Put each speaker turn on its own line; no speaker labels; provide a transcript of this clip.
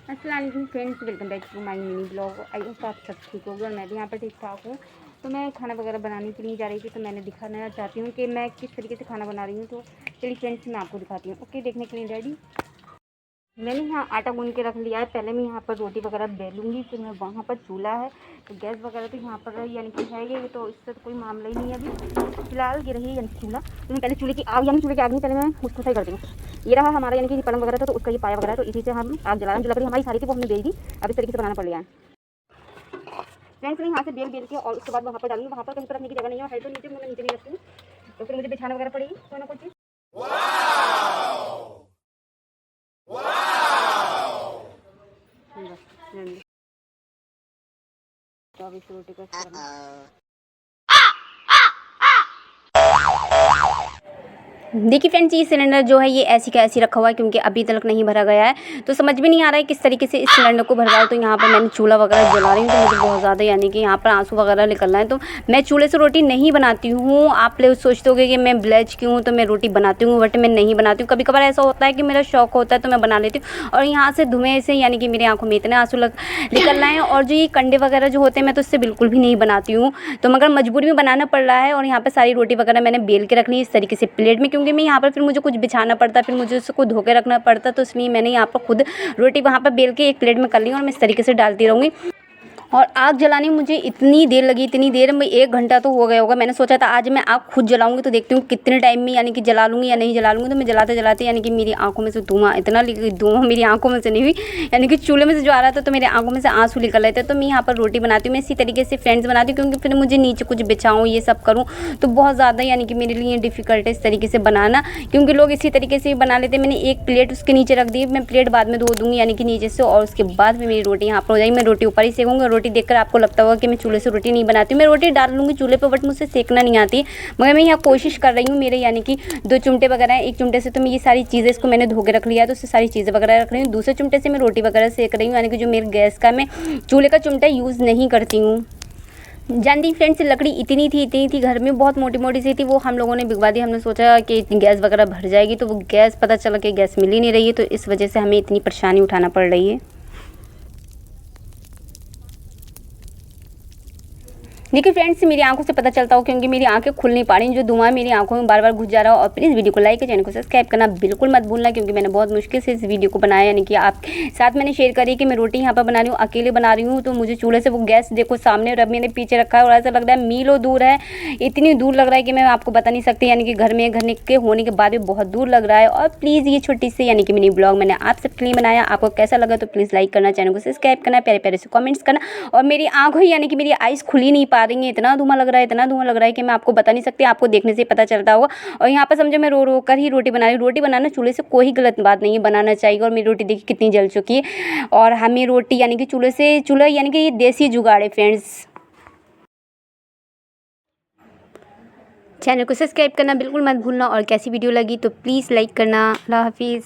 अस्सलाम वालेकुम friends, welcome back to my mini blog. I hope आप सब ठीक होगे और मैं भी यहाँ पर ठीक ठाक हूँ। तो मैं खाना वगैरह बनाने के लिए जा रही थी, तो मैंने दिखाना चाहती हूँ कि मैं किस तरीके से खाना बना रही हूँ। तो चलिए फ्रेंड्स, मैं आपको दिखाती हूँ। ओके, देखने के लिए रेडी। मैंने यहाँ आटा गूंद के रख लिया है। पहले मैं यहाँ पर रोटी वगैरह बेलूँगी, फिर मैं वहाँ पर चूल्हा है, तो गैस वगैरह तो यहाँ पर यानी कि है ये, तो इससे तो कोई मामला ही नहीं है अभी फिलहाल। ये रही यानी चूल्हा, तो मैं पहले चूल्हे की आग में पहले मैं उसको सही कर दूँ। ये रहा हमारा यानी कि पलंग वगैरह था, तो उसका ये पाया वगैरह, तो इसी से हम आग जला रहे हैं। जो लकड़ी हमारी सारी थी वो हमने बेच दी, अब इस तरीके से बनाना पड़ लिया है फ्रेंड्स। मैं यहाँ से बेल के और उसके बाद वहाँ पर डालूंगी। वहाँ पर कहीं पर रखने की जगह नहीं है तो नीचे मैं नीचे नहीं रखती हूँ, तो फिर मुझे बिछाना वगैरह पड़ेगी कोई ना कोई चीज़। तो अब इस रोटी को देखिए फ्रेंड्स, ये सिलेंडर जो है ये ऐसी का ऐसी रखा हुआ है क्योंकि अभी तक नहीं भरा गया है। तो समझ में नहीं आ रहा है किस तरीके से इस सिलेंडर को भरवाओ। तो यहाँ पर मैंने चूल्हा वगैरह जला रही हूँ, तो मुझे बहुत ज़्यादा यानी कि यहाँ पर आंसू वगैरह निकलना है। तो मैं चूल्हे से रोटी नहीं बनाती हूँ। आप लोग सोचते होंगे कि मैं ब्लेज की हूँ तो मैं रोटी बनाती हूँ, बट मैं नहीं बनाती हूँ। कभी कभार ऐसा होता है कि मेरा शौक होता है तो मैं बना लेती हूँ। और यहाँ से धुएँ से यानी कि मेरी आँखों में इतने आंसू निकल रहे हैं। और जो ये कंडे वगैरह जो होते हैं, मैं तो इससे बिल्कुल भी नहीं बनाती हूँ। तो मगर मजबूरी में बनाना पड़ रहा है। और यहाँ पर सारी रोटी वगैरह मैंने बेल के रख ली इस तरीके से प्लेट में, क्योंकि मैं यहाँ पर फिर मुझे कुछ बिछाना पड़ता, फिर मुझे उसको धो के रखना पड़ता। तो इसलिए मैंने यहाँ पर खुद रोटी वहाँ पर बेल के एक प्लेट में कर ली और मैं इस तरीके से डालती रहूँगी। और आग जलाने में मुझे इतनी देर लगी, इतनी देर में 1 घंटा तो हो गया होगा। मैंने सोचा था आज मैं आग खुद जलाऊंगी, तो देखती हूँ कितने टाइम में यानी कि जला लूँगी या नहीं जला लूँगी। तो मैं जलाते जलाते यानी कि मेरी आंखों में से धुआं इतना धुआं मेरी आंखों में से नहीं हुई, यानी कि चूल्हे में से जो आ रहा था तो मेरी आंखों में से आंसू निकल रहे थे। तो मैं यहाँ पर रोटी बनाती हूँ, मैं इसी तरीके से फ्रेंड्स बनाती हूँ, क्योंकि फिर मुझे नीचे कुछ बिछाऊँ ये सब करूँ तो बहुत ज़्यादा यानी कि मेरे लिए डिफ़िकल्ट है इस तरीके से बनाना, क्योंकि लोग इसी तरीके से बना लेते हैं। मैंने एक प्लेट उसके नीचे रख दी, मैं प्लेट बाद में धो दूँगी यानी कि नीचे से, और उसके बाद में मेरी रोटी यहाँ पर हो जाएगी। मैं रोटी ऊपर ही सेकूँगी। रोटी देखकर आपको लगता होगा कि मैं चूल्हे से रोटी नहीं बनाती हूँ। मैं रोटी डाल लूँगी चूल्हे पे, बट मुझसे सेकना नहीं आती। मगर मैं यहाँ कोशिश कर रही हूँ। मेरे यानी कि 2 चिमटे वगैरह हैं, एक चिमटे से तो मैं ये सारी चीज़ें इसको मैंने धो के रख लिया है, तो उससे सारी चीज़ें वगैरह रख रही हूँ। दूसरे चिमटे से मैं रोटी वगैरह सेक रही हूँ, यानी कि जो मेरे गैस का, मैं चूल्हे का चिमटा यूज़ नहीं करती हूँ। जानती फ्रेंड्स, लकड़ी इतनी थी घर में, बहुत मोटी मोटी सी थी। वो हम लोगों ने बिगवा दी। हमने सोचा कि गैस वगैरह भर जाएगी, तो वो गैस पता चला कि गैस मिल ही नहीं रही है, तो इस वजह से हमें इतनी परेशानी उठाना पड़ रही है। देखिए फ्रेंड्स, मेरी आंखों से पता चलता हो क्योंकि मेरी आंखें खुल नहीं पा रही, जो धुआं मेरी आंखों में बार बार घुस जा रहा हो। और प्लीज़ वीडियो को लाइक और चैनल को सब्सक्राइब करना बिल्कुल मत भूलना, क्योंकि मैंने बहुत मुश्किल से इस वीडियो को बनाया, यानी कि आप साथ मैंने शेयर करी कि मैं रोटी यहाँ पर बना रही हूँ, अकेले बना रही हूँ। तो मुझे चूल्हे से वो गैस देखो सामने और अब मैंने पीछे रखा है, और ऐसा लग रहा है मीलों दूर है। इतनी दूर लग रहा है कि मैं आपको बता नहीं सकती, यानी कि घर के होने के बाद भी बहुत दूर लग रहा है। और प्लीज़ ये छोटी सी यानी कि मिनी ब्लॉग मैंने आप सबके लिए बनाया, आपको कैसा लगा तो प्लीज़ लाइक करना, चैनल को सब्सक्राइब करना, प्यारे प्यारे से कमेंट्स करना। और मेरी आंखों यानी कि मेरी आइज़ खुल ही नहीं पा रही हैं, इतना धुआं लग रहा है, इतना धुआं लग रहा है कि मैं आपको बता नहीं सकती, आपको देखने से पता चलता होगा। और यहाँ पर समझो मैं रो रो कर ही रोटी बना रही हूँ। रोटी बनाना चूल्हे से कोई गलत बात नहीं है, बनाना चाहिए। और मेरी रोटी देखिए कितनी जल चुकी है। और हमें रोटी यानी कि चूल्हा यानी कि ये देसी जुगाड़ है फ्रेंड्स। चैनल को सब्सक्राइब करना बिल्कुल मत भूलना, और कैसी वीडियो लगी तो प्लीज़ लाइक करना। अल्लाह हाफिज़।